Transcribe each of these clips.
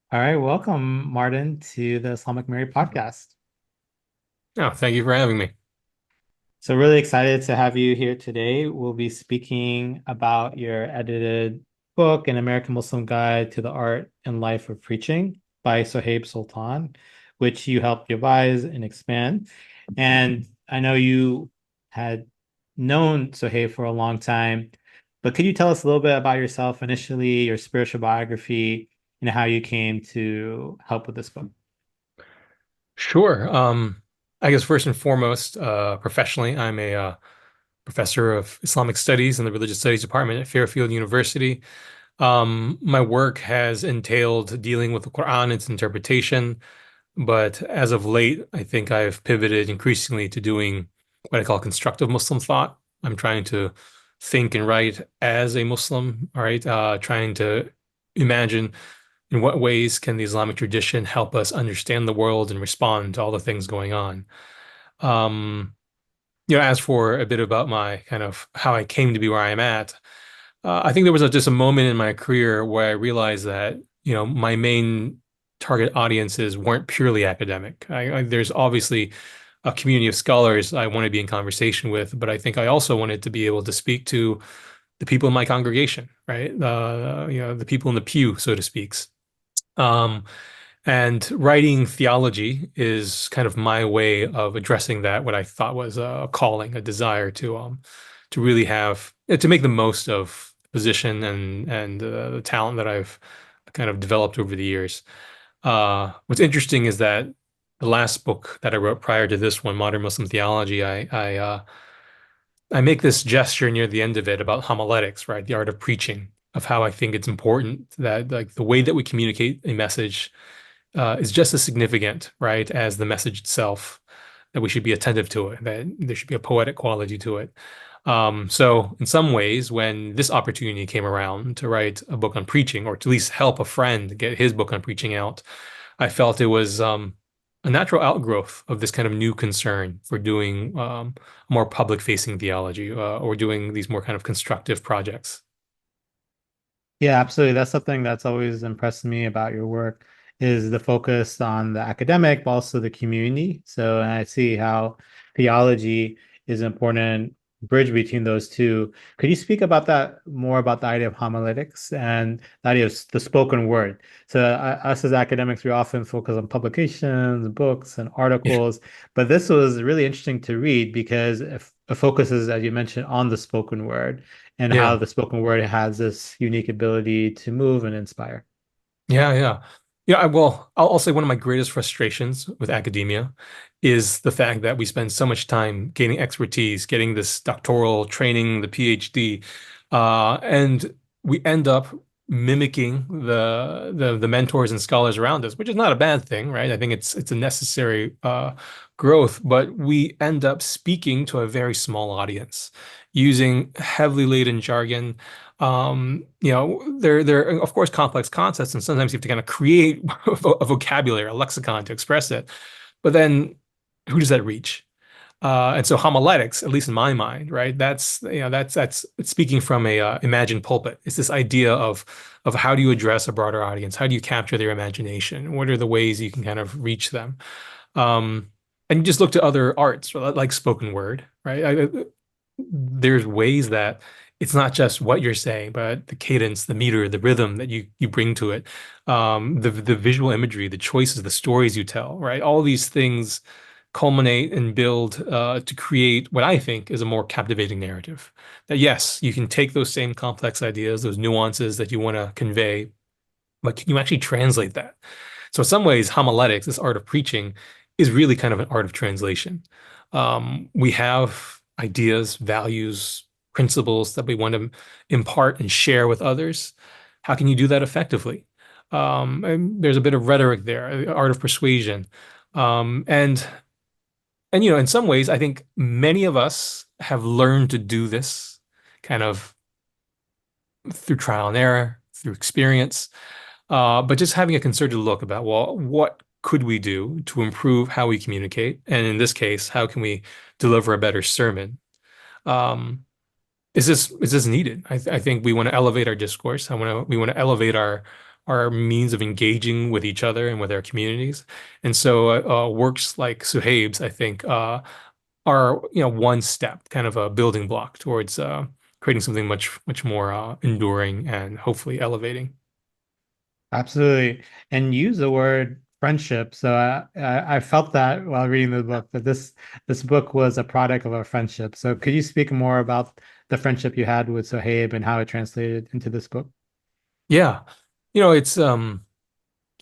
All right, welcome, Martin, to the Islamic Mary podcast. Oh, thank you for having me. So, really excited to have you here today. We'll be speaking about your edited book, An American Muslim Guide to the Art and Life of Preaching by Sohaib Sultan, which you helped revise and expand. And I know you had known Sohaib for a long time, but could you tell us a little bit about yourself initially, your spiritual biography, and how you came to help with this book? Sure. I guess first and foremost, professionally, I'm a professor of Islamic Studies in the Religious Studies Department at Fairfield University. My work has entailed dealing with the Quran, its interpretation, but as of late, I think I've pivoted increasingly to doing what I call constructive Muslim thought. I'm trying to think and write as a Muslim, all right, trying to imagine in what ways can the Islamic tradition help us understand the world and respond to all the things going on? Um, as for a bit about my kind of how I came to be where I am at, I think there was just a moment in my career where I realized that, my main target audiences weren't purely academic. There's obviously a community of scholars I want to be in conversation with, but I think I also wanted to be able to speak to the people in my congregation, right? The people in the pew, so to speak. Um, and writing theology is kind of my way of addressing that, what I thought was a calling, a desire to really have to make the most of the position and the talent that I've kind of developed over the years. What's interesting is that the last book that I wrote prior to this one, Modern Muslim Theology, I make this gesture near the end of it about homiletics, right? The art of preaching, of how I think it's important that like the way that we communicate a message is just as significant, right, as the message itself, that we should be attentive to it, that there should be a poetic quality to it. So in some ways, when this opportunity came around to write a book on preaching, or to at least help a friend get his book on preaching out, I felt it was a natural outgrowth of this kind of new concern for doing more public-facing theology or doing these more kind of constructive projects. Yeah, absolutely. That's something that's always impressed me about your work is the focus on the academic, but also the community. So, and I see how theology is an important bridge between those two. Could you speak about that more about the idea of homiletics and the idea of the spoken word? So, us as academics, we often focus on publications, books, and articles, but this was really interesting to read because it focuses, as you mentioned, on the spoken word and how Yeah. the spoken word has this unique ability to move and inspire. Yeah, yeah. Yeah, well, I'll say one of my greatest frustrations with academia is the fact that we spend so much time gaining expertise, getting this doctoral training, the PhD, and we end up mimicking the mentors and scholars around us, which is not a bad thing, right? I think it's a necessary growth, but we end up speaking to a very small audience using heavily laden jargon. They're of course complex concepts, and sometimes you have to kind of create a vocabulary, a lexicon to express it. But then, who does that reach? And so homiletics, at least in my mind, right? That's it's speaking from a imagined pulpit. It's this idea of how do you address a broader audience? How do you capture their imagination? What are the ways you can kind of reach them? Um, and you just look to other arts, like spoken word, right? There's ways that it's not just what you're saying, but the cadence, the meter, the rhythm that you bring to it, the visual imagery, the choices, the stories you tell, right? All these things culminate and build to create what I think is a more captivating narrative. That yes, you can take those same complex ideas, those nuances that you want to convey, but can you actually translate that? So in some ways, homiletics, this art of preaching, is really kind of an art of translation. We have ideas, values, principles that we want to impart and share with others. How can you do that effectively? And there's a bit of rhetoric there, art of persuasion. And in some ways, I think many of us have learned to do this kind of through trial and error, through experience. But just having a concerted look about, well, what could we do to improve how we communicate? And in this case, how can we deliver a better sermon? Um, is this needed? I think we want to elevate our discourse. We want to elevate our means of engaging with each other and with our communities. And so works like Suhaib's, I think, are, one step, kind of a building block towards creating something much more enduring and hopefully elevating. Absolutely. And use the word friendship. So I felt that while reading the book that this book was a product of a friendship. So could you speak more about the friendship you had with Sohaib and how it translated into this book? Yeah. It's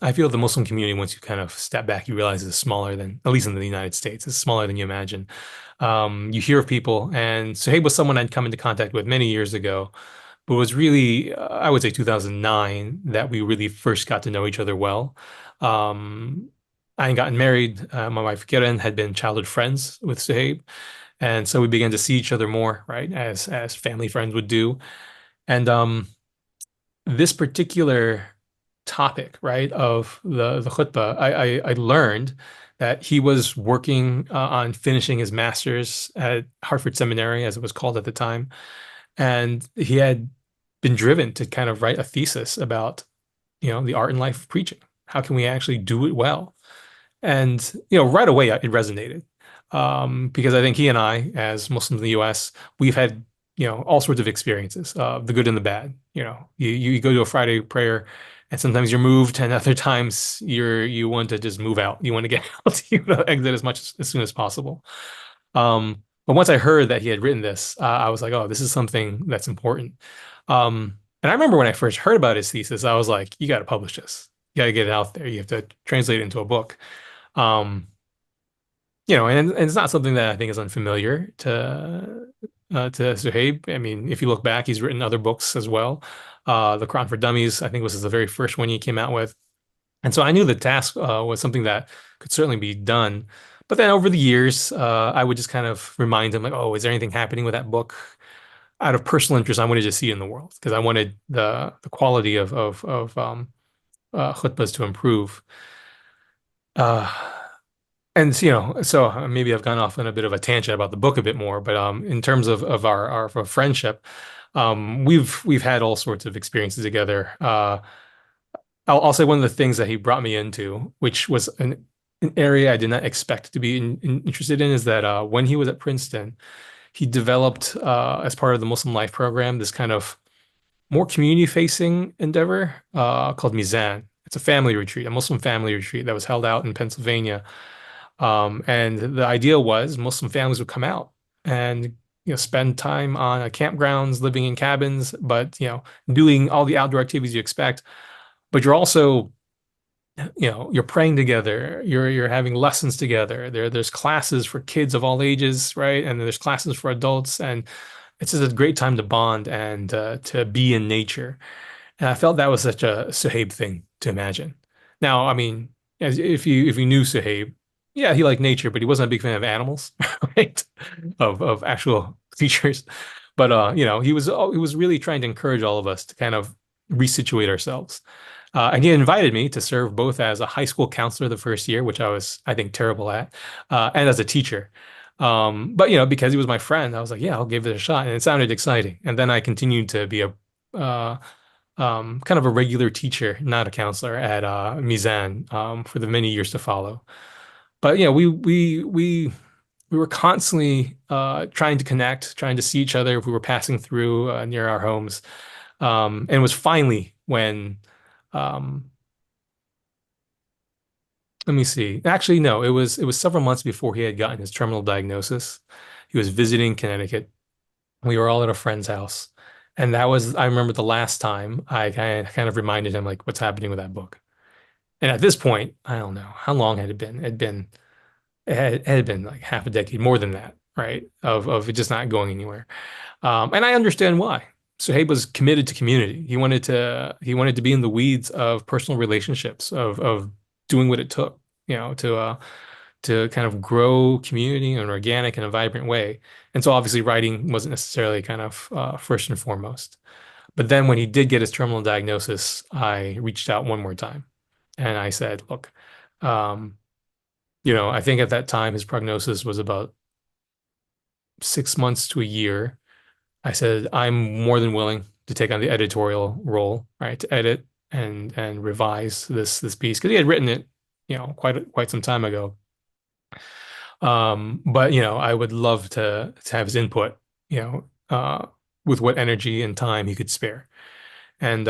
I feel the Muslim community, once you kind of step back, you realize it's smaller than, at least in the United States, it's smaller than you imagine. You hear of people, and Suhaib was someone I'd come into contact with many years ago, but it was really, I would say 2009 that we really first got to know each other well. Um, I had gotten married. My wife Kiran had been childhood friends with Suhaib, and so we began to see each other more, right, as family friends would do. And this particular topic, right, of the khutbah, I learned that he was working on finishing his master's at Hartford Seminary, as it was called at the time, and he had been driven to kind of write a thesis about, the art and life of preaching. How can we actually do it well? And, right away it resonated. Because I think he and I, as Muslims in the US, we've had, all sorts of experiences, the good and the bad. You go to a Friday prayer and sometimes you're moved and other times you want to just move out. You want to get out, exit as soon as possible. But once I heard that he had written this, I was like, oh, this is something that's important. And I remember when I first heard about his thesis, I was like, you got to publish this. You got to get it out there. You have to translate it into a book. Um, and it's not something that I think is unfamiliar to Suhaib. I mean, if you look back, he's written other books as well. The Quran for Dummies, I think, was the very first one he came out with. And so I knew the task was something that could certainly be done. But then over the years, I would just kind of remind him, like, oh, is there anything happening with that book? Out of personal interest, I wanted to see it in the world because I wanted the quality of khutbahs to improve. Uh, And so maybe I've gone off on a bit of a tangent about the book a bit more, but in terms of our friendship, we've had all sorts of experiences together. I'll say one of the things that he brought me into, which was an area I did not expect to be interested in, is that when he was at Princeton, he developed as part of the Muslim Life program this kind of more community-facing endeavor called Mizan. It's a family retreat, a Muslim family retreat that was held out in Pennsylvania. And the idea was Muslim families would come out and spend time on campgrounds, living in cabins, but doing all the outdoor activities you expect. But you're also you're praying together, you're having lessons together. There's classes for kids of all ages, right? And there's classes for adults, and it's just a great time to bond and to be in nature. And I felt that was such a Suhaib thing to imagine. Now, I mean, if you knew Suhaib, yeah, he liked nature, but he wasn't a big fan of animals, right? Of actual creatures. But he was really trying to encourage all of us to kind of resituate ourselves. And he invited me to serve both as a high school counselor the first year, which I was, I think, terrible at, and as a teacher. But because he was my friend, I was like, yeah, I'll give it a shot, and it sounded exciting. And then I continued to be a uh, kind of a regular teacher, not a counselor at Mizan for the many years to follow. But we were constantly trying to connect, trying to see each other if we were passing through near our homes. And it was finally when, um, let me see. Actually, no, it was several months before he had gotten his terminal diagnosis. He was visiting Connecticut. We were all at a friend's house. And that was, I remember the last time I kind of reminded him, like, what's happening with that book. And at this point, I don't know, how long had it been? It had been like half a decade, more than that, right? Of it just not going anywhere. And I understand why. Suhaib was committed to community. He wanted to be in the weeds of personal relationships, of doing what it took, to kind of grow community in an organic and a vibrant way. And so obviously writing wasn't necessarily kind of first and foremost. But then when he did get his terminal diagnosis, I reached out one more time and I said, look, um, I think at that time his prognosis was about 6 months to a year. I said, I'm more than willing to take on the editorial role, right, to edit and revise this piece because he had written it, quite some time ago. But I would love to have his input, you know, with what energy and time he could spare. And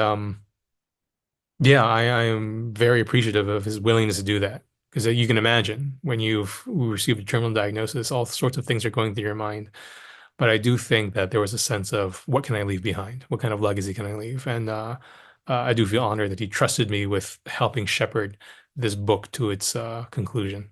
yeah, I am very appreciative of his willingness to do that. Because you can imagine when you've received a terminal diagnosis, all sorts of things are going through your mind. But I do think that there was a sense of what can I leave behind? What kind of legacy can I leave? And I do feel honored that he trusted me with helping shepherd this book to its conclusion.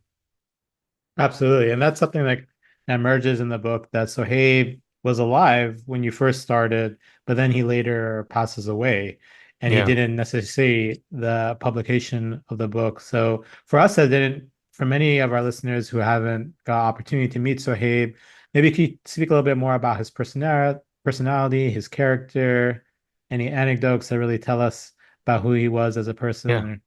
Absolutely. And that's something that emerges in the book that Sohaib was alive when you first started, but then he later passes away. And he Yeah, didn't necessarily see the publication of the book. So for us that didn't, for many of our listeners who haven't got opportunity to meet Sohaib, maybe could you speak a little bit more about his personality, his character, any anecdotes that really tell us about who he was as a yeah. person?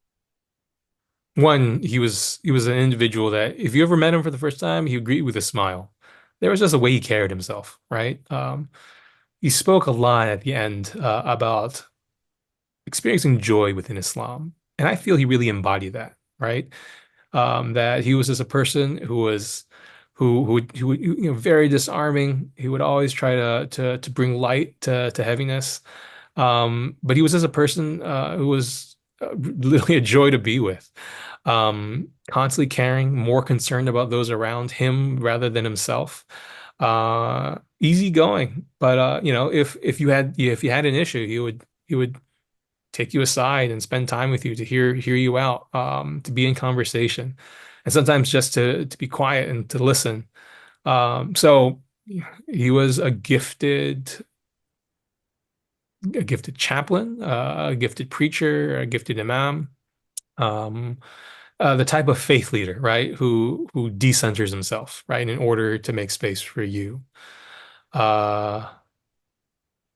One, he was an individual that if you ever met him for the first time, he would greet you with a smile. There was just a way he carried himself, right? He spoke a lot at the end about experiencing joy within Islam, and I feel he really embodied that, right? That he was just a person who was very disarming. He would always try to bring light to heaviness. But he was just a person who was literally a joy to be with. Constantly caring, more concerned about those around him rather than himself. Easygoing, but if you had an issue, he would take you aside and spend time with you to hear you out, to be in conversation, and sometimes just to be quiet and to listen. So he was a gifted chaplain, a gifted preacher, a gifted imam, um, the type of faith leader, right? Who decenters himself, right, in order to make space for you. Uh,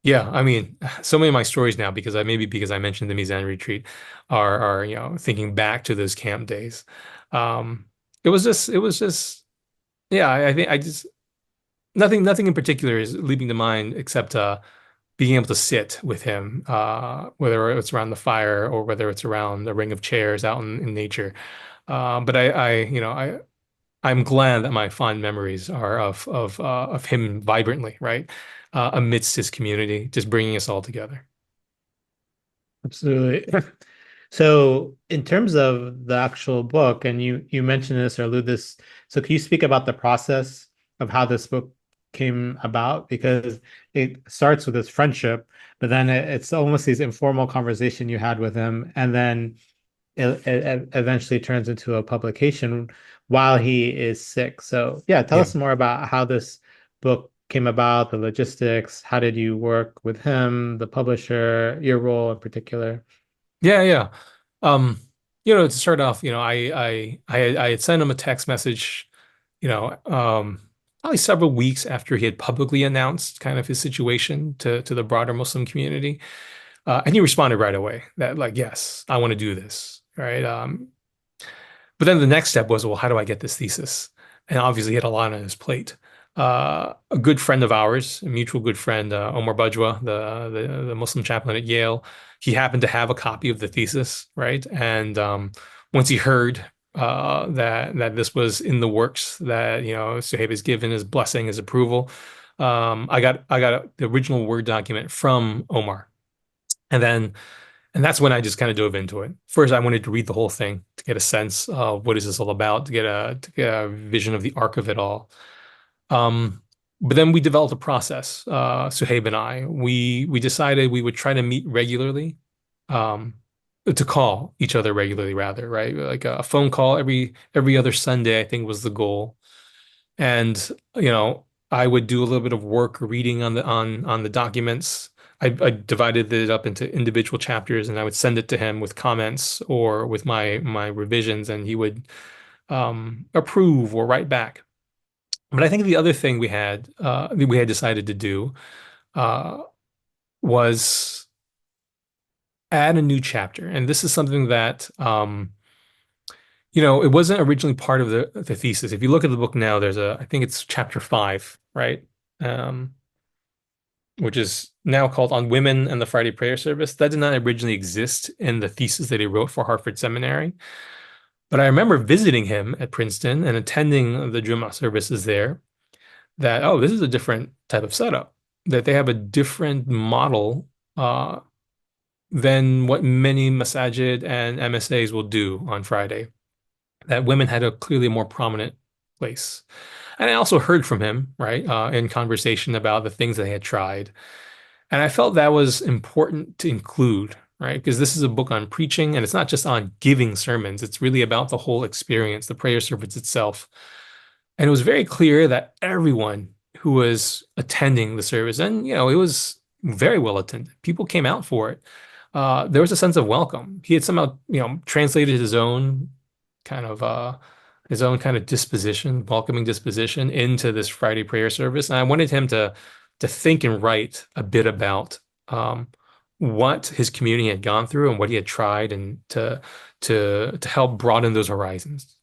Yeah, I mean, so many of my stories now, because I mentioned the Mizan retreat, are thinking back to those camp days. Um, it was just yeah, I think I just nothing in particular is leaping to mind except being able to sit with him, whether it's around the fire or whether it's around a ring of chairs out in nature. But I'm glad that my fond memories are of him vibrantly, right, amidst his community, just bringing us all together. Absolutely. So, in terms of the actual book, and you mentioned this or allude this, so can you speak about the process of how this book came about? Because it starts with this friendship, but then it's almost these informal conversation you had with him, and then it eventually turns into a publication while he is sick. So, yeah, tell Yeah. us more about how this book came about, the logistics. How did you work with him, the publisher, your role in particular? Yeah, yeah. To start off, I had sent him a text message, probably several weeks after he had publicly announced kind of his situation to the broader Muslim community. And he responded right away that like, yes, I want to do this. Right. But then the next step was, well, how do I get this thesis? And obviously, he had a lot on his plate. A good friend of ours, a mutual good friend, Omar Bajwa, the Muslim chaplain at Yale, he happened to have a copy of the thesis, right? And once he heard that this was in the works, that Suhaib has given his blessing, his approval, I got the original Word document from Omar, and then and that's when I just kind of dove into it. First, I wanted to read the whole thing to get a sense of what is this all about, to get a vision of the arc of it all. Um, but then we developed a process, Suhaib and I. We decided we would try to meet regularly, um, to call each other regularly, rather, right? Like a phone call every other Sunday, I think was the goal. And I would do a little bit of work reading on the documents. I divided it up into individual chapters, and I would send it to him with comments or with my revisions, and he would approve or write back. But I think the other thing we had decided to do uh, was add a new chapter, and this is something that it wasn't originally part of the thesis. If you look at the book now, I think it's chapter 5, right? Um, which is now called On Women and the Friday Prayer Service. That did not originally exist in the thesis that he wrote for Harvard Seminary. But I remember visiting him at Princeton and attending the Jummah services there, that, oh, this is a different type of setup, that they have a different model than what many masajid and MSAs will do on Friday, that women had a clearly more prominent place. And I also heard from him, right, in conversation about the things that they had tried. And I felt that was important to include, right? Because this is a book on preaching and it's not just on giving sermons. It's really about the whole experience, the prayer service itself. And it was very clear that everyone who was attending the service, and it was very well attended. People came out for it. There was a sense of welcome. He had somehow, translated kind of his own kind of disposition, welcoming disposition into this Friday prayer service. And I wanted him to think and write a bit about what his community had gone through and what he had tried, and to help broaden those horizons.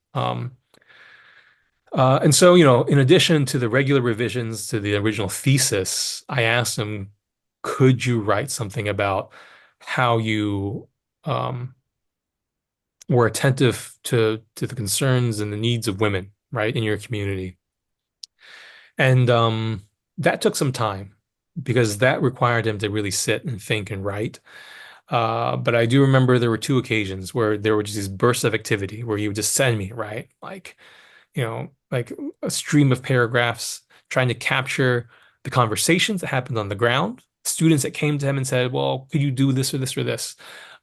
And so, in addition to the regular revisions to the original thesis, I asked him, could you write something about how you were attentive to the concerns and the needs of women, right, in your community? And that took some time because that required him to really sit and think and write. But I do remember there were two occasions where there were just these bursts of activity where he would just send me, right? Like a stream of paragraphs trying to capture the conversations that happened on the ground, students that came to him and said, well, could you do this or this or this?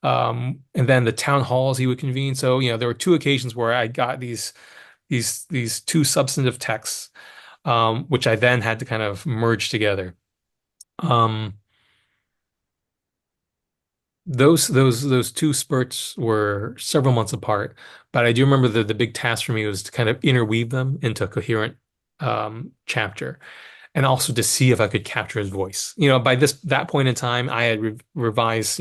And then the town halls he would convene. So, there were two occasions where I got these two substantive texts, which I then had to kind of merge together. Um, those two spurts were several months apart, but I do remember the big task for me was to kind of interweave them into a coherent chapter, and also to see if I could capture his voice. By that point in time, I had revised,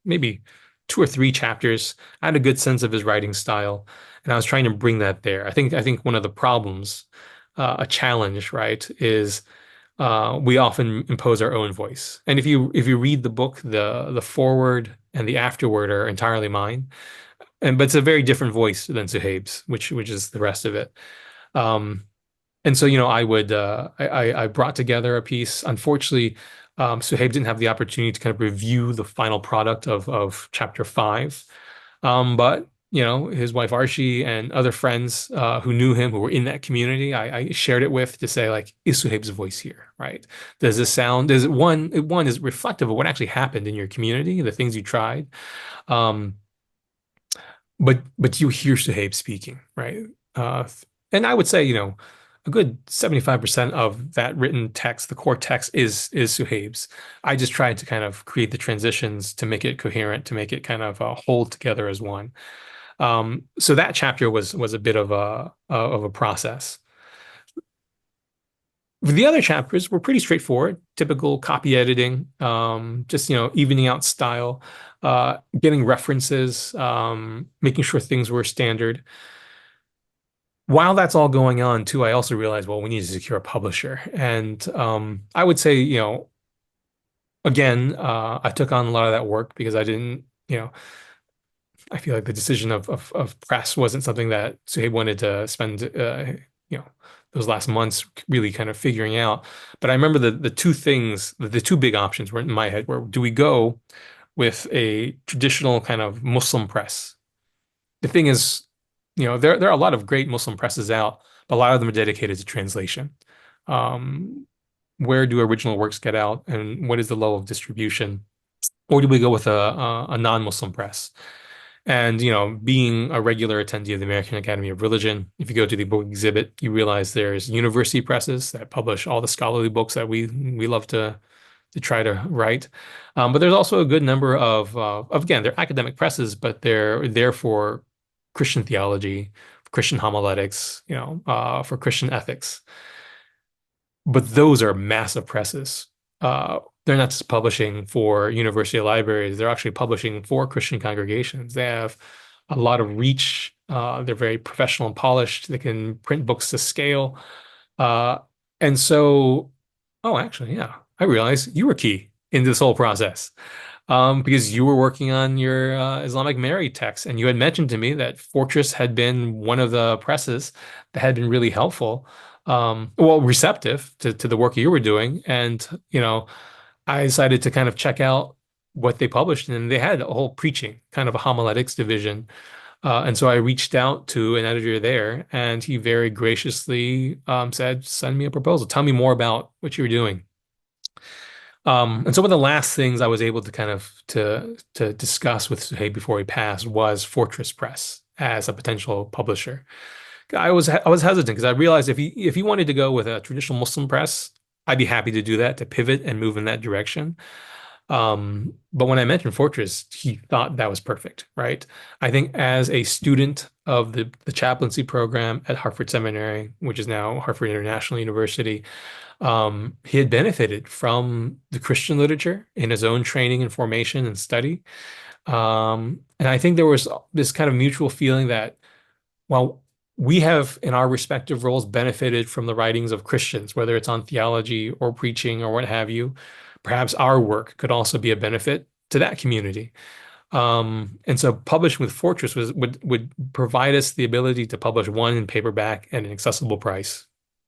maybe two or three chapters. I had a good sense of his writing style, and I was trying to bring that there. I think one of the problems, a challenge, right, is we often impose our own voice. And if you read the book, the foreword and the afterword are entirely mine. But it's a very different voice than Suhaib's, which is the rest of it. Um, and so, I would I brought together a piece. Unfortunately, Suhaib didn't have the opportunity to kind of review the final product of chapter 5. But his wife Archie and other friends who knew him, who were in that community, I shared it with to say, like, is Suhaib's voice here, right? Does this sound, does it one is reflective of what actually happened in your community, the things you tried? Um, but you hear Suhaib speaking, right? Uh, and I would say, a good 75% of that written text, the core text is Suhaib's. I just tried to kind of create the transitions to make it coherent, to make it kind of hold together as one. So that chapter was a bit of a process. The other chapters were pretty straightforward, typical copy editing, just evening out style, getting references, making sure things were standard. While that's all going on too, I also realized, well, we need to secure a publisher. And I would say, again, I took on a lot of that work because I didn't, I feel like the decision of press wasn't something that Suhaib wanted to spend, you know, those last months really kind of figuring out. But I remember the two things, the two big options were in my head were, do we go with a traditional kind of Muslim press? The thing is, there are a lot of great Muslim presses out, but a lot of them are dedicated to translation. Um, where do original works get out, and what is the level of distribution? Or do we go with a non-Muslim press? And, being a regular attendee of the American Academy of Religion, if you go to the book exhibit, you realize there's university presses that publish all the scholarly books that we love to try to write. But there's also a good number again, they're academic presses, but they're there for Christian theology, Christian homiletics, for Christian ethics. But those are massive presses. They're not just publishing for university libraries, they're actually publishing for Christian congregations. They have a lot of reach. They're very professional and polished. They can print books to scale. Uh, and so, oh, actually, yeah, I realize you were key. into this whole process. Because you were working on your Islamic Mary text, and you had mentioned to me that Fortress had been one of the presses that had been really helpful, well, receptive to the work you were doing. And, I decided to kind of check out what they published, and they had a whole preaching, kind of a homiletics division. And so I reached out to an editor there, and he very graciously said, "Send me a proposal. Tell me more about what you're doing." And so one of the last things I was able to kind of to discuss with Suhaib before he passed was Fortress Press as a potential publisher. I was hesitant because I realized if he wanted to go with a traditional Muslim press, I'd be happy to do that to pivot and move in that direction. But when I mentioned Fortress, he thought that was perfect, right? I think as a student of the chaplaincy program at Hartford Seminary, which is now Hartford International University, he had benefited from the Christian literature in his own training and formation and study. And I think there was this kind of mutual feeling that while we have, in our respective roles, benefited from the writings of Christians, whether it's on theology or preaching or what have you, perhaps our work could also be a benefit to that community. And so publishing with Fortress would provide us the ability to publish one in paperback at an accessible price,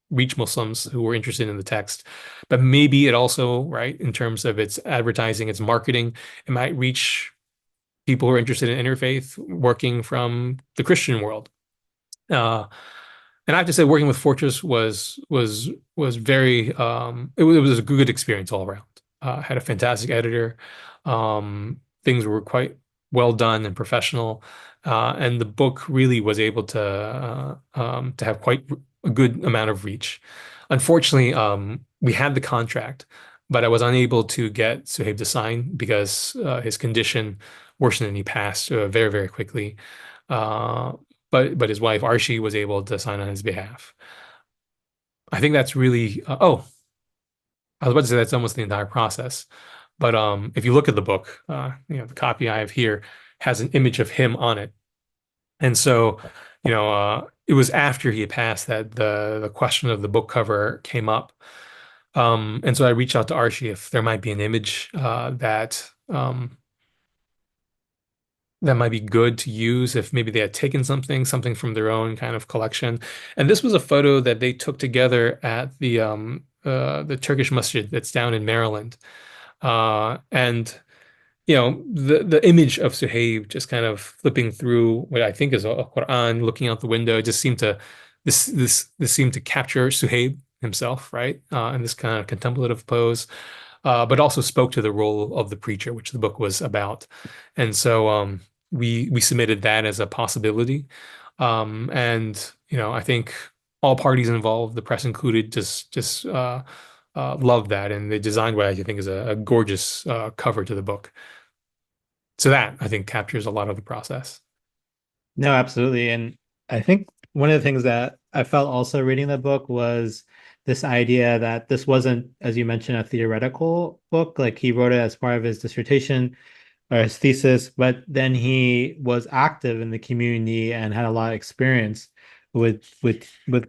reach Muslims who were interested in the text. But maybe it also, right, in terms of its advertising, its marketing, it might reach people who are interested in interfaith working from the Christian world. Uh, and I have to say, working with Fortress was very it was a good experience all around. Had a fantastic editor. Things were quite well done and professional, and the book really was able to have quite a good amount of reach. Unfortunately, we had the contract, but I was unable to get Suhaib to sign because his condition worsened and he passed very, very quickly. Uh, but his wife Archie was able to sign on his behalf. I think that's really I was about to say that's almost the entire process. But if you look at the book, the copy I have here has an image of him on it. And so, it was after he had passed that the question of the book cover came up. And so I reached out to Archie if there might be an image that might be good to use if maybe they had taken something from their own kind of collection. And this was a photo that they took together at the Turkish masjid that's down in Maryland. And the image of Suhaib just kind of flipping through what I think is a Quran, looking out the window, just seemed to this seemed to capture Suhaib himself, right? In this kind of contemplative pose, but also spoke to the role of the preacher, which the book was about. And so we submitted that as a possibility. And I think all parties involved, the press included, just loved that, and they designed what I think is a gorgeous cover to the book. So that I think captures a lot of the process. No, absolutely. And I think one of the things that I felt also reading the book was this idea that this wasn't, as you mentioned, a theoretical book. Like he wrote it as part of his dissertation or his thesis, but then he was active in the community and had a lot of experience with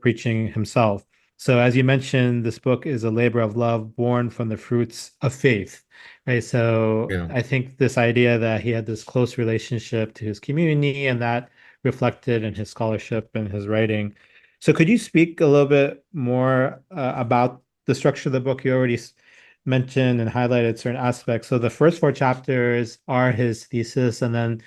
preaching himself. So as you mentioned, this book is a labor of love born from the fruits of faith, right? So Yeah. I think this idea that he had this close relationship to his community and that reflected in his scholarship and his writing. So could you speak a little bit more about the structure of the book? You already mentioned and highlighted certain aspects. So the first four chapters are his thesis, and then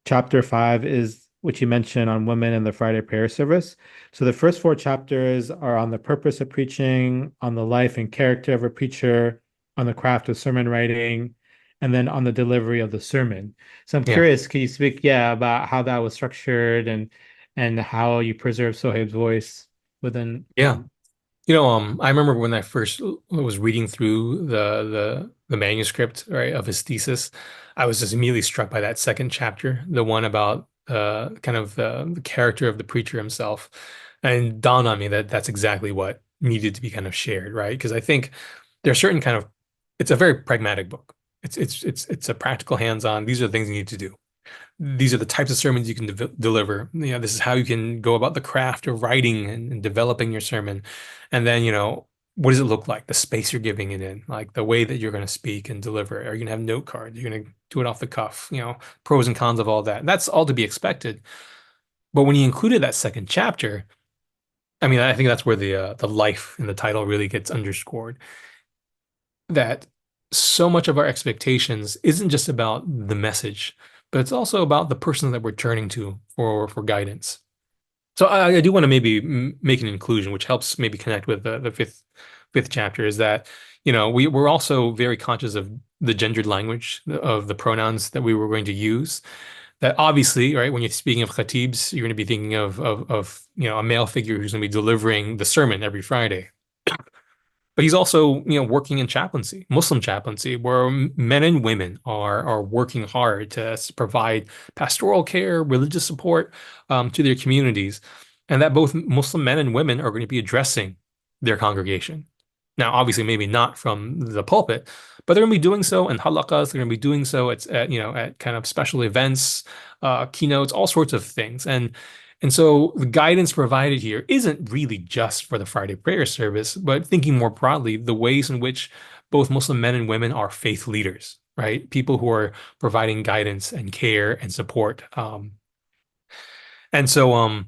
chapter five is which you mentioned on women and the Friday prayer service. So the first four chapters are on the purpose of preaching, on the life and character of a preacher, on the craft of sermon writing, and then on the delivery of the sermon. So I'm Yeah. curious, can you speak, yeah, about how that was structured and how you preserve Sohaib's voice within Yeah. I remember when I first was reading through the manuscript, right, of his thesis, I was just immediately struck by that second chapter, the one about kind of the character of the preacher himself, and it dawned on me that that's exactly what needed to be kind of shared, right? Because I think there's certain kind of it's a very pragmatic book. It's a practical hands-on. These are the things you need to do. These are the types of sermons you can deliver. This is how you can go about the craft of writing and developing your sermon. And then, what does it look like? The space you're giving it in, like the way that you're going to speak and deliver. Are you going to have note cards? You're going to do it off the cuff, pros and cons of all that. That's all to be expected. But when he included that second chapter, I mean, I think that's where the life in the title really gets underscored. That so much of our expectations isn't just about the message, but it's also about the person that we're turning to for guidance. So I do want to maybe make an inclusion, which helps maybe connect with the fifth chapter, is that, we're also very conscious of the gendered language of the pronouns that we were going to use. That obviously, right, when you're speaking of khatibs, you're going to be thinking of a male figure who's going to be delivering the sermon every Friday. But he's also, working in chaplaincy, Muslim chaplaincy, where men and women are working hard to provide pastoral care, religious support to their communities, and that both Muslim men and women are going to be addressing their congregation. Now, obviously, maybe not from the pulpit, but they're going to be doing so in halakas. They're going to be doing so at kind of special events, keynotes, all sorts of things, and so the guidance provided here isn't really just for the Friday prayer service, but thinking more broadly, the ways in which both Muslim men and women are faith leaders, right? People who are providing guidance and care and support. And so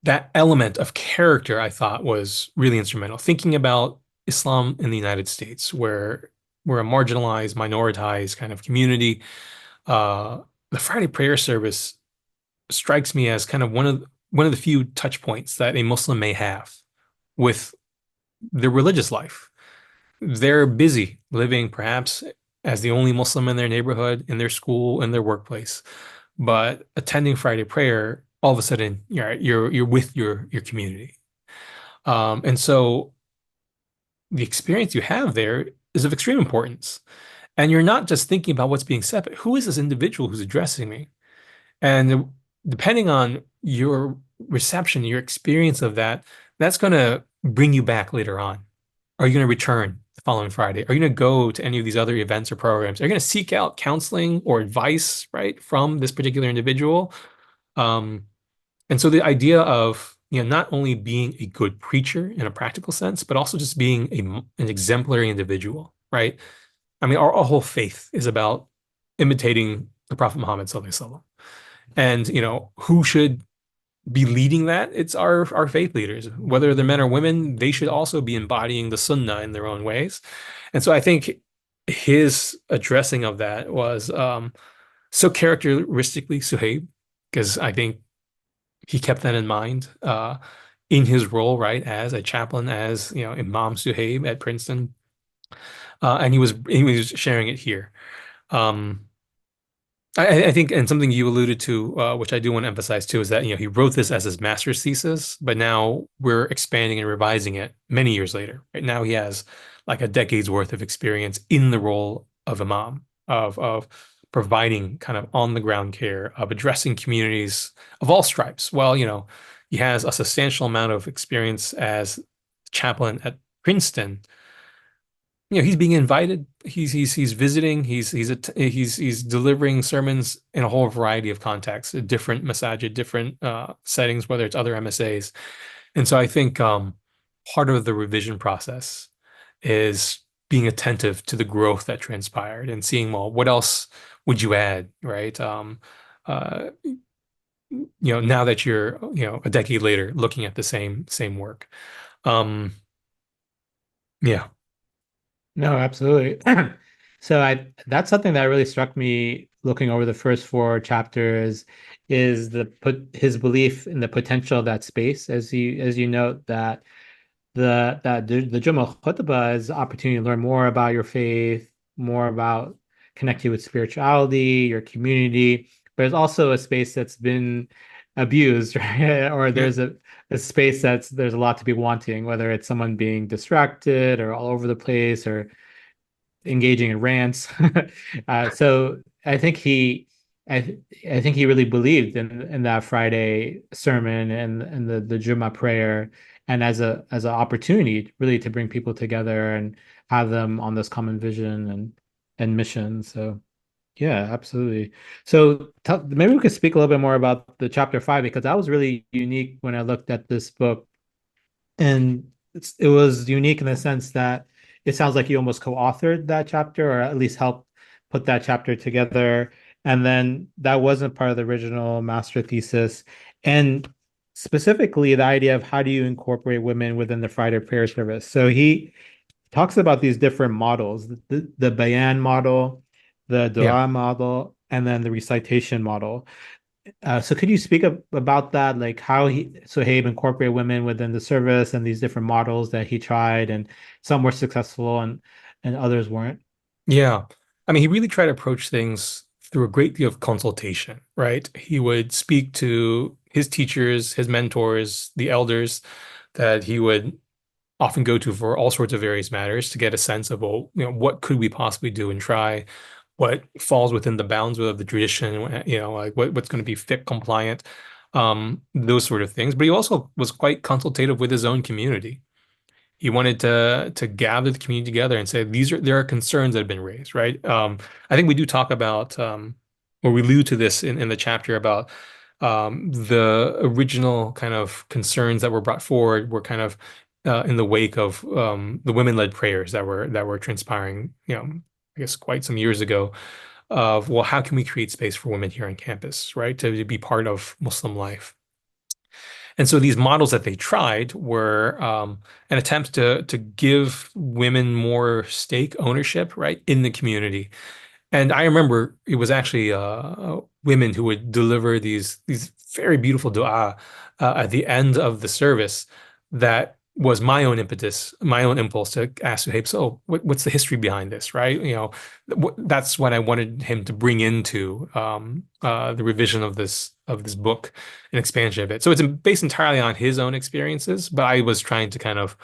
that element of character I thought was really instrumental. Thinking about Islam in the United States, where we're a marginalized, minoritized kind of community, the Friday prayer service strikes me as kind of one of the few touch points that a Muslim may have with their religious life. They're busy living perhaps as the only Muslim in their neighborhood, in their school, in their workplace, but attending Friday prayer, all of a sudden you're with your community. And so the experience you have there is of extreme importance. And you're not just thinking about what's being said, but who is this individual who's addressing me? And depending on your reception, your experience of that, that's going to bring you back later on. Are you going to return the following Friday? Are you going to go to any of these other events or programs? Are you going to seek out counseling or advice, right, from this particular individual? Um, and so the idea of, not only being a good preacher in a practical sense, but also just being an exemplary individual, right? I mean, our whole faith is about imitating the Prophet Muhammad sallallahu alaihi wasallam. And who should be leading that? It's our faith leaders, whether they're men or women. They should also be embodying the Sunnah in their own ways. And so I think his addressing of that was so characteristically Suhaib, because I think he kept that in mind in his role, right, as a chaplain, as Imam Suhaib at Princeton, and he was sharing it here. Um, I think, and something you alluded to, which I do want to emphasize too, is that he wrote this as his master's thesis, but now we're expanding and revising it many years later. Right now, he has like a decade's worth of experience in the role of imam, of providing kind of on the ground care, of addressing communities of all stripes. Well, he has a substantial amount of experience as chaplain at Princeton. He's being invited. He's visiting. He's delivering sermons in a whole variety of contexts, different masajid, different settings, whether it's other MSAs. And so I think part of the revision process is being attentive to the growth that transpired and seeing, well, what else would you add, right? Now that you're, a decade later looking at the same work. Um, yeah. No, absolutely. So that's something that really struck me looking over the first four chapters is the put his belief in the potential of that space, as you note that the Jummah khutbah is an opportunity to learn more about your faith, more about connecting with spirituality, your community. But there's also a space that's been abused, right? Or Yeah. there's a space there's a lot to be wanting, whether it's someone being distracted or all over the place or engaging in rants. So I, I think he really believed in that Friday sermon and the Jummah prayer, and as an opportunity really to bring people together and have them on this common vision and mission. So yeah, absolutely. So maybe we could speak a little bit more about the chapter 5 because that was really unique when I looked at this book. And it was unique in the sense that it sounds like you almost co-authored that chapter, or at least helped put that chapter together. And then that wasn't part of the original master thesis. And specifically, the idea of how do you incorporate women within the Friday prayer service. So he talks about these different models, the Bayan model, the Yeah. Dua model, and then the recitation model. So could you speak about that, like how Sohaib incorporated women within the service and these different models that he tried, and some were successful and others weren't? Yeah. I mean, he really tried to approach things through a great deal of consultation, right? He would speak to his teachers, his mentors, the elders that he would often go to for all sorts of various matters to get a sense of, well, what could we possibly do and try, what falls within the bounds of the tradition, like what's going to be fit compliant, those sort of things. But he also was quite consultative with his own community. He wanted to gather the community together and say there are concerns that have been raised, right? I think we do talk about or we allude to this in the chapter about the original kind of concerns that were brought forward were kind of in the wake of the women-led prayers that were transpiring, I guess quite some years ago. Of well, how can we create space for women here on campus, right, to be part of Muslim life? And so these models that they tried were an attempt to give women more stake ownership, right, in the community. And I remember it was actually women who would deliver these very beautiful dua at the end of the service that was my own impetus, my own impulse to ask Suhaib, so what's the history behind this, right? That's what I wanted him to bring into the revision of this book, an expansion of it. So it's based entirely on his own experiences, but I was trying to kind of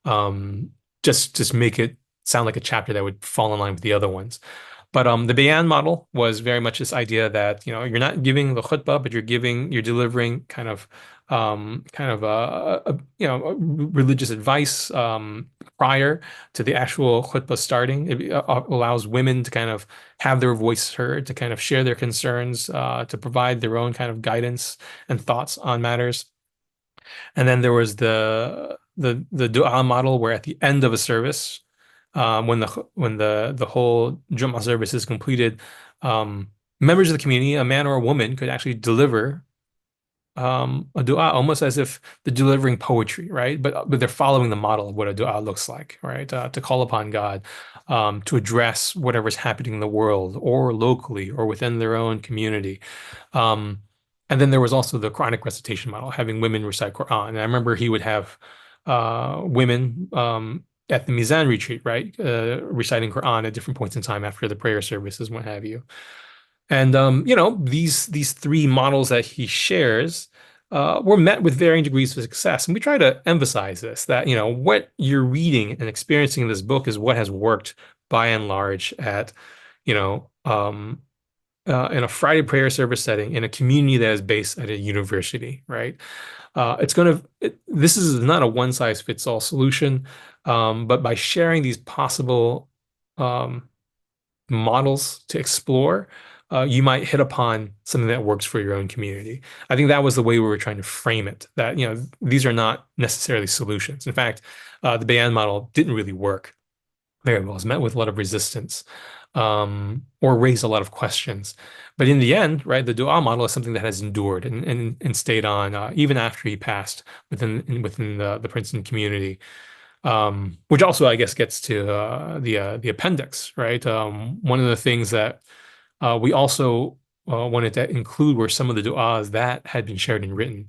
um, just make it sound like a chapter that would fall in line with the other ones. But the Bayan model was very much this idea that you're not giving the khutbah, but you're delivering kind of religious advice prior to the actual khutbah starting. It allows women to kind of have their voice heard, to kind of share their concerns, to provide their own kind of guidance and thoughts on matters. And then there was the dua model where at the end of a service, when the whole Jummah service is completed, members of the community, a man or a woman, could actually deliver a dua almost as if they're delivering poetry, right? But they're following the model of what a dua looks like, right? To call upon God, to address whatever's happening in the world or locally or within their own community. Um, and then there was also the Quranic recitation model, having women recite Quran. And I remember he would have women at the Mizan retreat, right, reciting Quran at different points in time after the prayer services, what have you. And these three models that he shares were met with varying degrees of success. And we try to emphasize this, that what you're reading and experiencing in this book is what has worked by and large at you know in a Friday prayer service setting in a community that is based at a university, right? This is not a one size fits all solution, but by sharing these possible um, models to explore, you might hit upon something that works for your own community. I think that was the way we were trying to frame it, that, these are not necessarily solutions. In fact, the Bayan model didn't really work very well. It was met with a lot of resistance, or raised a lot of questions. But in the end, right, the dua model is something that has endured and stayed on even after he passed within the Princeton community. Which also, I guess, gets to the appendix, right? One of the things that we also wanted to include were some of the du'as that had been shared and written.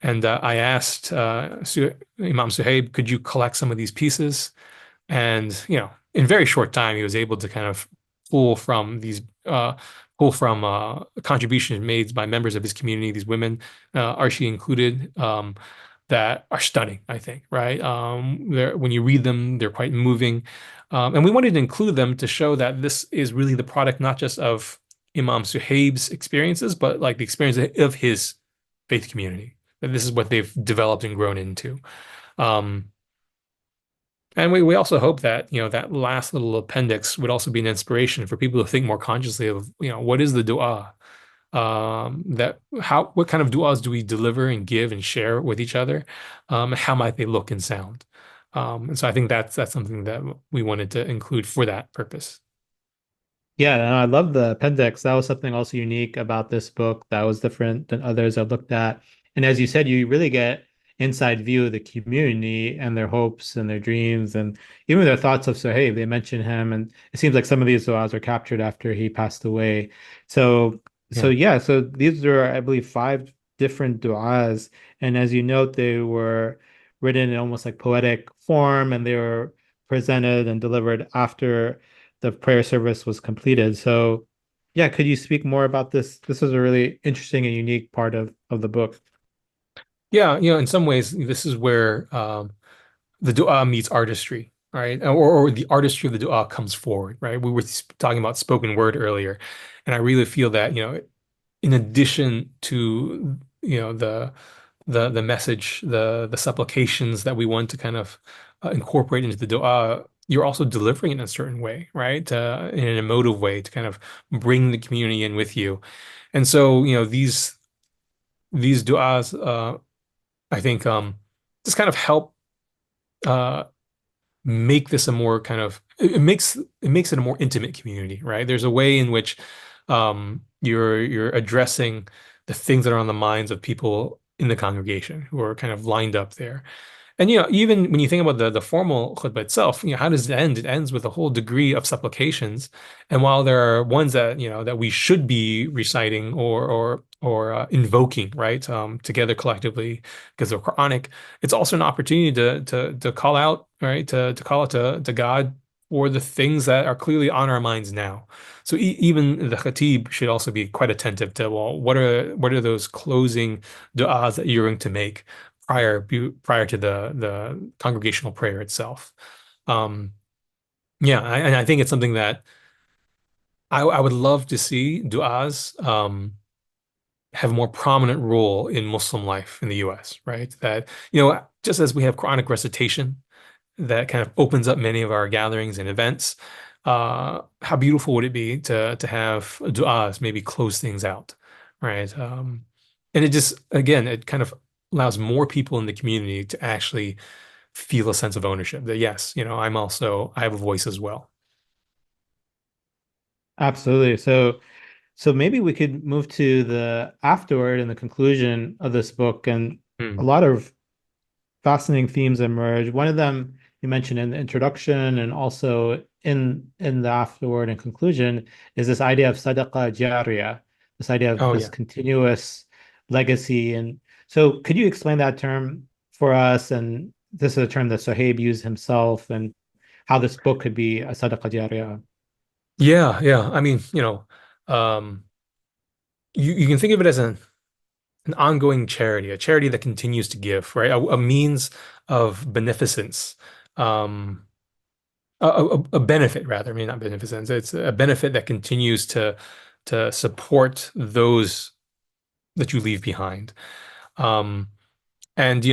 And I asked Imam Suhaib, could you collect some of these pieces? And, in very short time, he was able to kind of pull from these, pull from contributions made by members of his community, these women, Archie included, that are stunning, I think, right? When you read them, they're quite moving. And we wanted to include them to show that this is really the product not just of Imam Suhaib's experiences, but like the experience of his faith community. That this is what they've developed and grown into. Um, and we also hope that, that last little appendix would also be an inspiration for people to think more consciously of, what is the dua? that how what kind of du'as do we deliver and give and share with each other? How might they look and sound? And so I think that's something that we wanted to include for that purpose. Yeah, and I love the appendix. That was something also unique about this book that was different than others I've looked at. And as you said, you really get inside view of the community and their hopes and their dreams and even their thoughts of Sohaib. They mention him, and it seems like some of these du'as were captured after he passed away. So, so Yeah. yeah, so these are, I believe, five different du'as. And as you note, they were written in almost like poetic form, and they were presented and delivered after the prayer service was completed. So, yeah, could you speak more about this? This is a really interesting and unique part of the book. Yeah, in some ways, this is where the dua meets artistry, right? Or the artistry of the dua comes forward, right? We were talking about spoken word earlier, and I really feel that, in addition to, the message, the supplications that we want to kind of incorporate into the dua, you're also delivering it in a certain way, right? In an emotive way to kind of bring the community in with you. And so, these du'as, I think, just kind of help uh, make this a more kind of it makes it a more intimate community, right? There's a way in which you're addressing the things that are on the minds of people in the congregation who are kind of lined up there. And even when you think about the formal khutbah itself, how does it end? It ends with a whole degree of supplications. And while there are ones that that we should be reciting or invoking, right, together collectively because they're Quranic, it's also an opportunity to call out, right, to call out to God for the things that are clearly on our minds now. So even the khatib should also be quite attentive to, well, what are those closing du'as that you're going to make prior to the congregational prayer itself. Um, yeah, and I think it's something that I would love to see du'as have a more prominent role in Muslim life in the US, right? That, just as we have Quranic recitation that kind of opens up many of our gatherings and events, how beautiful would it be to have du'as maybe close things out, right? And it just, again, it kind of allows more people in the community to actually feel a sense of ownership that yes, I have a voice as well. Absolutely. So maybe we could move to the afterword and the conclusion of this book, and a Hmm. lot of fascinating themes emerge. One of them you mentioned in the introduction and also in the afterword and conclusion is this idea of sadaqah jariyah, this idea of Oh this yeah. continuous legacy. And so could you explain that term for us? And this is a term that Sohaib used himself, and how this book could be a sadaqah jariyah. Yeah, yeah. I mean, um, you can think of it as an ongoing charity, a charity that continues to give, right? A means of beneficence, um, a benefit rather. I mean, not beneficence. It's a benefit that continues to support those that you leave behind. Um, and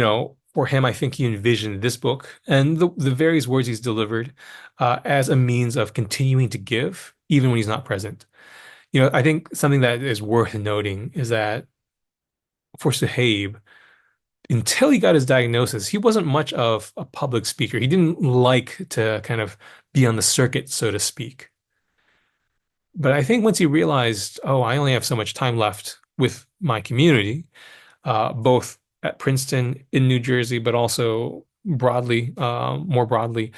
for him, I think he envisioned this book and the various words he's delivered as a means of continuing to give, even when he's not present. I think something that is worth noting is that for Suhaib, until he got his diagnosis, he wasn't much of a public speaker. He didn't like to kind of be on the circuit, so to speak. But I think once he realized, oh, I only have so much time left with my community, both at Princeton in New Jersey, but also more broadly,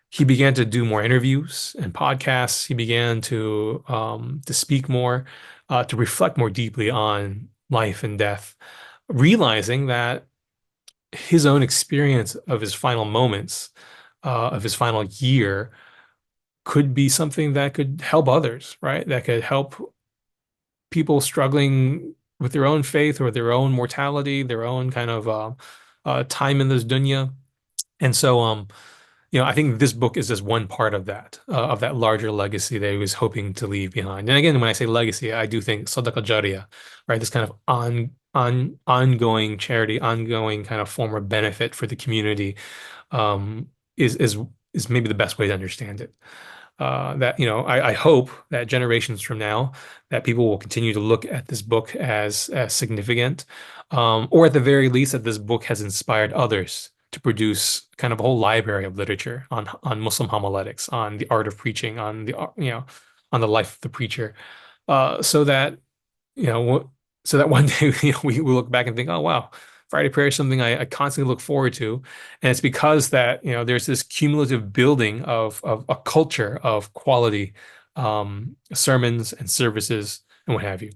he began to do more interviews and podcasts. He began to speak more, to reflect more deeply on life and death, realizing that his own experience of his final moments, of his final year, could be something that could help others, right? That could help people struggling with their own faith or their own mortality, their own kind of time in this dunya. And so, I think this book is just one part of that larger legacy that he was hoping to leave behind. And again, when I say legacy, I do think Sadaqah Jariyah, right? This kind of ongoing charity, ongoing kind of form of benefit for the community, um, is is is maybe the best way to understand it. that, I hope that generations from now that people will continue to look at this book as significant, or at the very least that this book has inspired others to produce kind of a whole library of literature on Muslim homiletics, on the art of preaching, on on the life of the preacher, so that you know, so that one day we look back and think, oh wow, Friday prayer is something I constantly look forward to, and it's because that there's this cumulative building of a culture of quality sermons and services and what have you.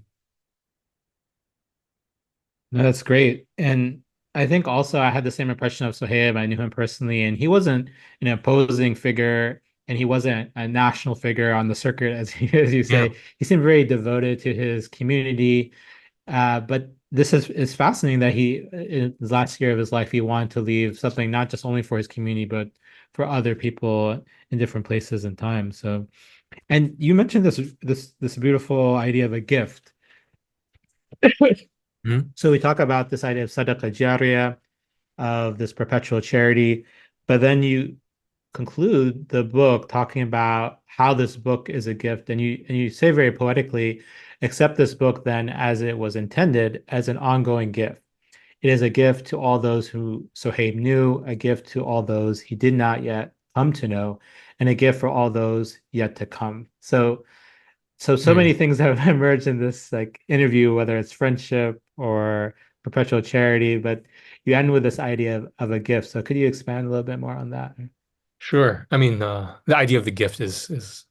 No, that's great. And I think also I had the same impression of Sohaib. I knew him personally, and he wasn't an imposing figure, and he wasn't a national figure on the circuit, as you Yeah, say. He seemed very devoted to his community. But this is fascinating that he, in his last year of his life, he wanted to leave something not just only for his community, but for other people in different places and times. So, and you mentioned this beautiful idea of a gift. Mhm. So we talk about this idea of sadaqah jariyah, of this perpetual charity, but then you conclude the book talking about how this book is a gift, and you say very poetically, accept this book then as it was intended as an ongoing gift. It is a gift to all those who Sohaib knew, a gift to all those he did not yet come to know, and a gift for all those yet to come. So Mm. many things have emerged in this like interview, whether it's friendship or perpetual charity, but you end with this idea of a gift. So could you expand a little bit more on that? Sure. I mean, the idea of the gift is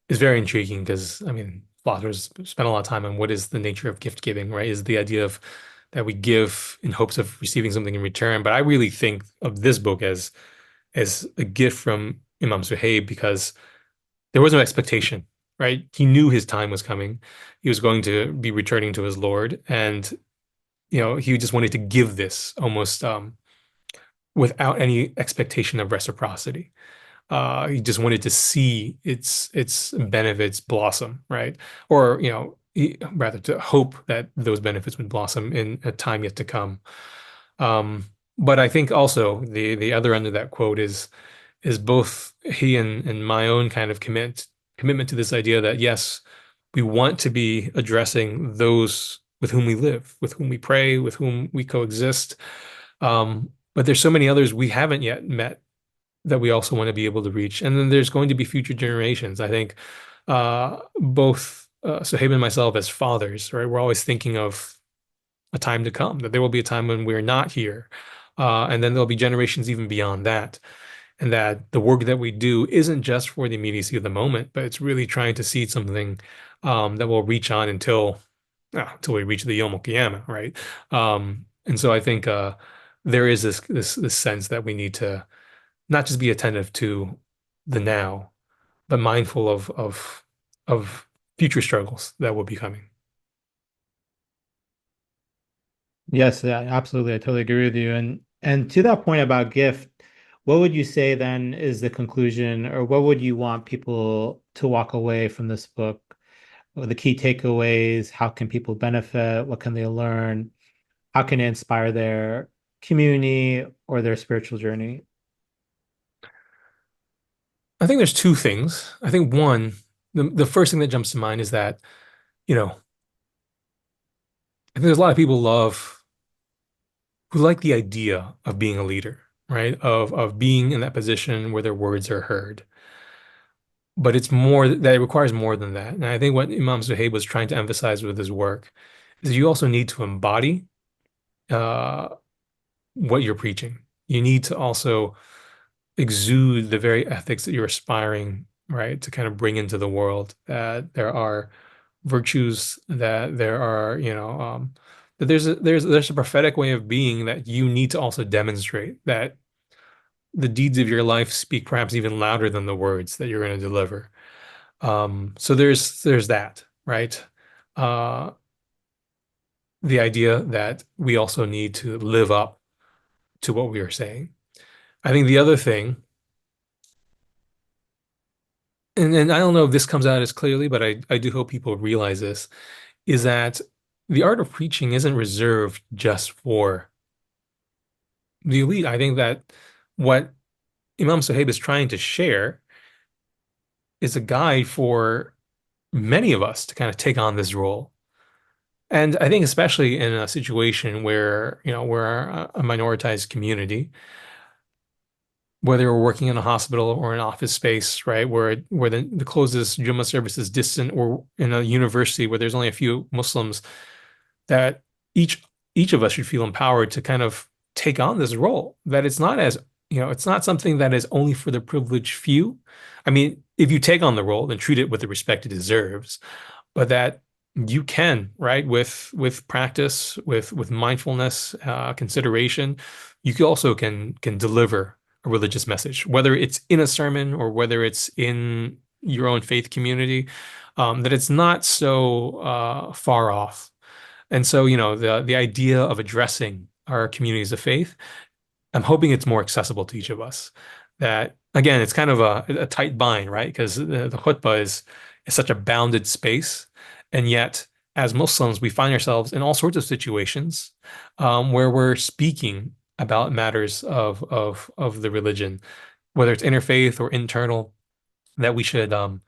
very intriguing because I mean, philosophers spend a lot of time on what is the nature of gift giving, right? Is the idea of that we give in hopes of receiving something in return. But I really think of this book as a gift from Imam Suhaib because there was no expectation, right? He knew his time was coming. He was going to be returning to his Lord, and he just wanted to give this almost without any expectation of reciprocity. He just wanted to see its benefits blossom, right? Or, rather to hope that those benefits would blossom in a time yet to come. Um, but I think also the other end of that quote is both he and my own kind of commitment to this idea that yes, we want to be addressing those with whom we live, with whom we pray, with whom we coexist. But there's so many others we haven't yet met that we also want to be able to reach. And then there's going to be future generations. I think both Sohaib and myself as fathers, right? We're always thinking of a time to come, that there will be a time when we're not here. And then there'll be generations even beyond that. And that the work that we do isn't just for the immediacy of the moment, but it's really trying to seed something that will reach on until we reach the Yom Kippur, right? And so I think there is this sense that we need to not just be attentive to the now, but mindful of future struggles that will be coming. Yes, yeah, absolutely. I totally agree with you. And to that point about gift, what would you say then is the conclusion, or what would you want people to walk away from this book? Or the key takeaways, how can people benefit? What can they learn? How can it inspire their community or their spiritual journey? I think there's two things. I think one, the first thing that jumps to mind is that, you know, I think there's a lot of people who like the idea of being a leader, right? Of being in that position where their words are heard. But it's more that it requires more than that. And I think what Imam Zuhaib was trying to emphasize with his work is you also need to embody uh, what you're preaching. You need to also exude the very ethics that you're aspiring, right, to kind of bring into the world. That there are virtues, that there are, that there's a prophetic way of being that you need to also demonstrate. That the deeds of your life speak perhaps even louder than the words that you're going to deliver. So there's that, right? Uh, the idea that we also need to live up to what we are saying. I think the other thing, and I don't know if this comes out as clearly, but I do hope people realize this, is that the art of preaching isn't reserved just for the elite. I think that what Imam Sahib is trying to share is a guide for many of us to kind of take on this role. And I think especially in a situation where, we're a minoritized community, whether we're working in a hospital or an office space, right, where the closest Jummah service is distant, or in a university where there's only a few Muslims, that each each of us should feel empowered to kind of take on this role. That it's not as, it's not something that is only for the privileged few. I mean, if you take on the role, then treat it with the respect it deserves, but that you can, right, with practice, with mindfulness, consideration, you also can deliver a religious message, whether it's in a sermon or whether it's in your own faith community, that it's not so far off. And so, the idea of addressing our communities of faith, I'm hoping it's more accessible to each of us. That again, it's kind of a tight bind, right? Because the khutbah is such a bounded space, and yet as Muslims, we find ourselves in all sorts of situations where we're speaking about matters of the religion, whether it's interfaith or internal. That we should, there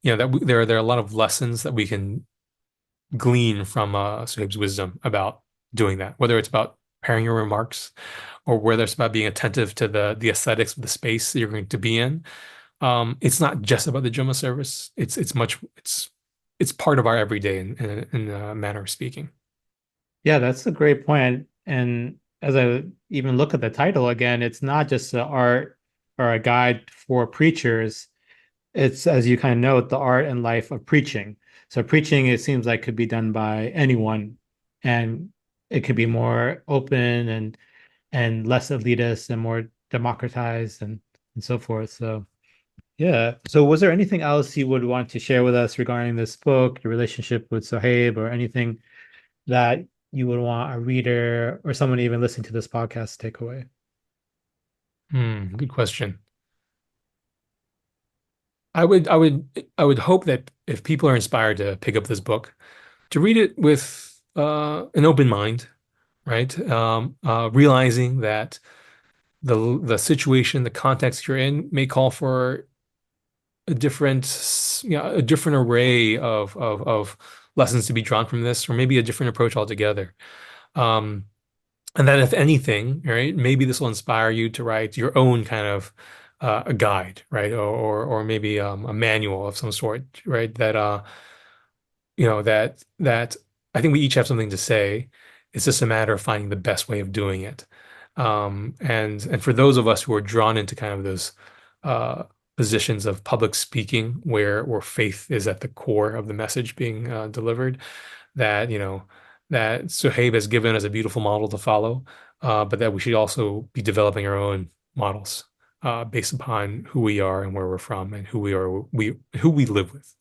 are a lot of lessons that we can glean from Suhaib's wisdom about doing that, whether it's about preparing your remarks or whether it's about being attentive to the aesthetics of the space that you're going to be in. It's not just about the Jummah service. It's part of our everyday in a manner of speaking. Yeah, that's a great point. And as I even look at the title again, it's not just an art or a guide for preachers. It's, as you kind of note, the art and life of preaching. So preaching, it seems like could be done by anyone, and it could be more open and less elitist and more democratized and so forth. So yeah. So was there anything else you would want to share with us regarding this book, your relationship with Sohaib, or anything that you would want a reader or someone even listening to this podcast to take away? Good question. I would hope that if people are inspired to pick up this book, to read it with an open mind, right? Realizing that the situation, the context you're in may call for a different array of lessons to be drawn from this, or maybe a different approach altogether. Um, and that if anything, right, maybe this will inspire you to write your own kind of a guide, right, or maybe a manual of some sort, right, that I think we each have something to say. It's just a matter of finding the best way of doing it. And for those of us who are drawn into kind of those uh, positions of public speaking, where faith is at the core of the message being delivered, that that Suhaib has given us a beautiful model to follow, but that we should also be developing our own models based upon who we are and where we're from and who we live with.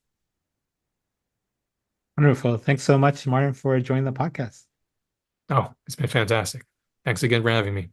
Wonderful. Thanks so much, Martin, for joining the podcast. Oh, it's been fantastic. Thanks again for having me.